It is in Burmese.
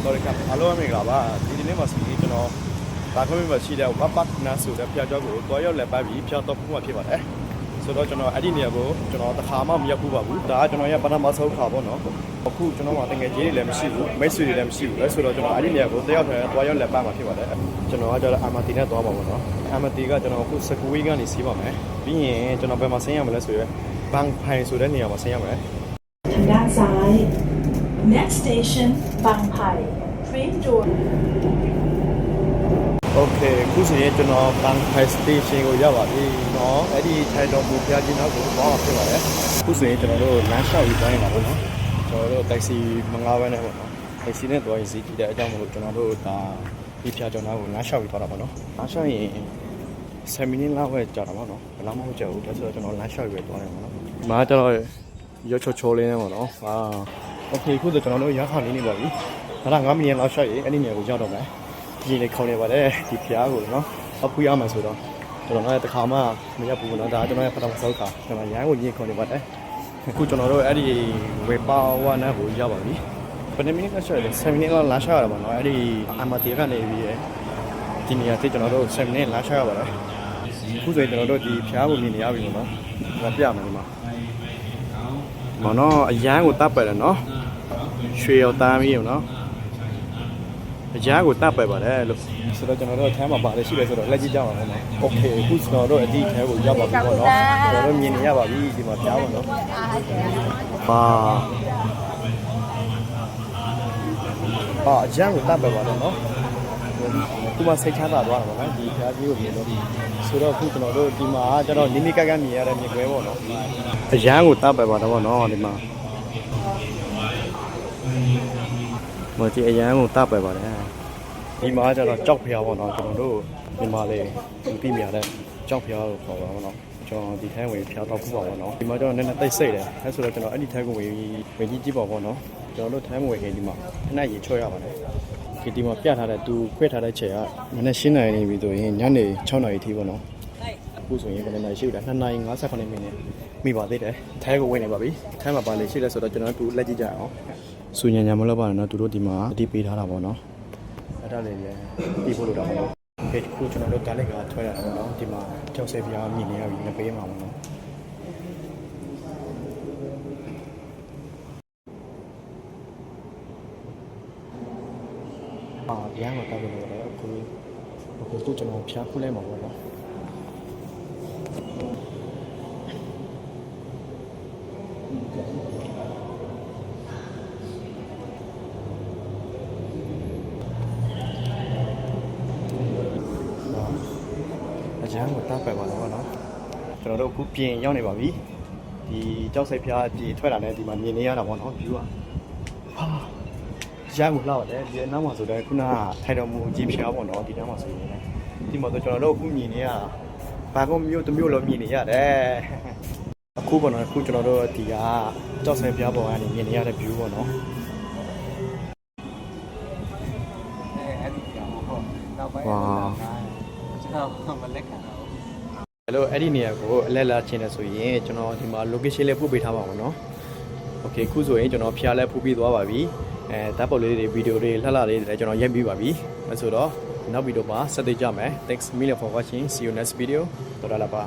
sorry ครับအားလုံးမင်္ဂလာပါဒီနေ့မှာစီကျွန်တော်ဒါခွင့်မှာရှိတဲ့ဝပ်ပတ်နာဆိုတဲ့ဖျားကြောကိုတွားရောက်လက်ပတ်ပြီးဖျားတော့ဖို့မှာဖြစ်ပါတယ်ဆိုတော့ကျွန်တော်အဲ့ဒီနေရာကိုကျွန်တော်တစ်ခါမှမရောက်ဘူးပါဘူးဒါကကျွန်တော်ရဲ့ပထမဆုံးခါပေါ့နော်အခုကျွန်တော်ကတကယ်ကြီးတွေလည်းမရှိဘူးမိတ်ဆွေတွေလည်းမရှိဘူးဆိုတော့ကျွန်တော်အဲ့ဒီနေရာကိုတယောက်တည်းတွားရောက်လက်ပတ်မှာဖြစ်ပါတယ်ကျွန်တော်ကကျတော့အာမတီနဲ့တွားပါပေါ့နော်အာမတီကကျွန်တော်အခုစကူဝေးကနေစီးပါမယ်ပြီးရင်ကျွန်တော်ဘယ်မှာဆင်းရမလဲဆိုရဲဘန်ဖိုင်ဆိုတဲ့နေရာမှာဆင်းရမယ်ทางด้านซ้าย Next station บางไผ่ Train door โอเคခုဆိုရင်ကျွန်တော်ဘန်ဖိုင် station ကိုရောက်ပါပြီเนาะအဲ့ဒီထိုင်တော်မူဖျားကြီးနောက်ကိုသွားမှာဖြစ်ပါတယ်ခုဆိုရင်ကျွန်တော်တို့လမ်းလျှောက်ပြီးသွားနေတာပေါ့နော်ကျွန်တော်တို့ taxi မငားဘဲနဲ့ပေါ့နော် taxi နဲ့သွားရင်စီးကြည့်တဲ့အကြောင်းမို့ကျွန်တော်တို့ဒါဒီဖျားကျော်နာကိုလမ်းလျှောက်ပြီးသွားတာပေါ့နော်လမ်းလျှောက်ရင်7မိနစ်လောက်ပဲကြာတာပေါ့နော်ဘယ်လောက်မှမကြာဘူးဒါဆိုတော့ကျွန်တော်လမ်းလျှောက်ပြီးသွားနေမှာနော်ဒီမှာကျတော့ရောချောလေးနဲ့ပေါ့နော်โอเคခုဆိုကျွန်တော်တို့ရထားနေပါပြီဒါက9မိနစ်လောက်လျှောက်ရင်အဲ့ဒီနေရာကိုရောက်တော့မယ်ဒီနေ့ခေါင်းနေပါတယ်ဒီဖျားကိုနော်အဖူးရမှာဆိုတော့ကျွန်တော်လည်းတစ်ခါမှမရောက်ဘူးနော်ဒါကျွန်တော်ရဲ့ပထမဆုံးခါကျွန်တော်ရိုင်းကိုညင်ခေါင်းနေပါတယ်အခုကျွန်တော်တို့အဲ့ဒီဝေပါဝါနာကိုရောက်ပါပြီဘယ်မိနစ်လောက်လျှောက်လဲ7မိနစ်လောက်လမ်းလျှောက်ရတာပေါ့နော်အဲ့ဒီအမတီကနေပြီးဒီနေရာတိကျွန်တော်တို့7မိနစ်လမ်းလျှောက်ရပါတယ်အခုဆိုရင်ကျွန်တော်တို့ဒီဖျားကိုမြင်နေရပြီနော်ဒါပြမယ်ဒီမှာမနော်အရန်ကိုတပ်ပယ်တယ်နော်ရွှေရောသားမီးရောနော်အရန်ကိုတပ်ပယ်ပါတယ်လို့ဆိုတော့ကျွန်တော်တို့အထမ်းမှာပါတယ်ရှိတယ်ဆိုတော့လက်ကြည့်ကြပါမယ်နော်โอเคအခုကျွန်တော်တို့အဒီထဲကိုရောက်ပါပြီပေါ့နော်ကျွန်တော်တို့မြင်နေရပါပြီဒီမှာကြားပါနော်အရန်ကိုတပ်ပယ်ပါတယ်နော်ဒီမှာစိတ်ချမ်းသာသွားတာပေါ့နော်ဒီဖျားကြီးကိုမြင်လို့ဆိုတော့အခုကျွန်တော်တို့ဒီမှာကျွန်တော်နိမိကကမြင်ရတဲ့မြင်ကွဲပေါ့နော်အရန်ကိုတပ်ပယ်ပါတယ်ပေါ့နော်ဒီမှာမကြည့်အရန်ကိုတပ်ပယ်ပါတယ်ဒီမှာကျတော့ကြောက်ဖျားပေါ့နော်ကျွန်တော်တို့ဒီမှာလေပြီးမြရတဲ့ကြောက်ဖျားကိုခေါ်ပါပေါ့နော်ကျွန်တော်ဒီထဲဝင်ဖျားတော့ခုပါပေါ့နော်ဒီမှာကျတော့နည်းနည်းတိတ်ဆိတ်တယ်အဲဆိုတော့ကျွန်တော်အဲ့ဒီထဲကိုဝင်ကြည့်ပါပေါ့နော်ကျွန်တော်တို့ထဲဝင်ရင်ဒီမှာခဏရေချော့ရပါတယ်ဒီမှာပြထားတဲ့သူခွဲထားတဲ့ချိန်ကမနေ့7နာရီနေပြီဆိုရင်ညနေ6နာရီထိပေါ့နော်အခုဆိုရင်ဘယ်နှစ်နာရီရှိပြီလဲ2နာရီ58မိနစ်မိပါသေးတယ်ထဲကိုဝင်နေပါပြီထဲမှာပါလေရှိလဲဆိုတော့ကျွန်တော်တို့လက်ကြည့်ကြအောင်စူညံညံမလို့ပါနော်သူတို့ဒီမှာအတိပေးထားတာပေါ့နော်အဲ့ဒါလေးပြီးဖို့လို့တော့ပေါ့နော်ဒီခုကျွန်တော်တို့ကားလက်ကထွက်ရတာပေါ့နော်ဒီမှာကြောက်စဲပြားမြင်နေရပြီငပေးမှာပေါ့နော်ရန်ကိုတောက်လို့ရတယ်အခုကျွန်တော်ဖျားခုလဲမှာပေါ့နော်အရန်ကိုတောက်ပဲပါတော့နော်ကျွန်တော်တို့အခုပြင်ရောက်နေပါပြီဒီကြောက်စိတ်ဖျားပြင်ထွက်လာတဲ့ဒီမှာမြင်နေရတာပေါ့နော် view อ่ะရန်ကိုလောက်တယ်ဒီအနောက်မှာဆိုတော့ခုနကထိုင်တော်မူကြီးဖျားပေါ့နော်ဒီနောက်မှာဆိုရင်ဒီမှာဆိုကျွန်တော်တို့အခုမြင်နေရဘာကောမျိုးတစ်မျိုးလုံးမြင်နေရတယ်အခုပေါ့နော်အခုကျွန်တော်တို့ဒီကကြောက်စိတ်ဖျားပေါ်ကနေမြင်နေရတဲ့ view ပေါ့နော်ဝါကျွန်တော်မလက်ခံတော့အဲ့လိုအဲ့ဒီနေရာကိုအလဲလာချင်းနေဆိုရင်ကျွန်တော်ဒီမှာ location လေးပို့ပေးထားပါမယ်နော်โอเคခုဆိုရင်ကျွန်တော်ဖျားလဲပို့ပြီးသွားပါပြီဓာတ်ပုံလေးတွေဗီဒီယိုတွေလှလှလေးတွေကျွန်တော်ရိုက်ပြီးပါပြီအဲဆိုတော့နောက်ဗီဒီယိုမှာဆက်သွယ်ကြမယ် Thanks million for watching see you next video တော်တော်လာပါ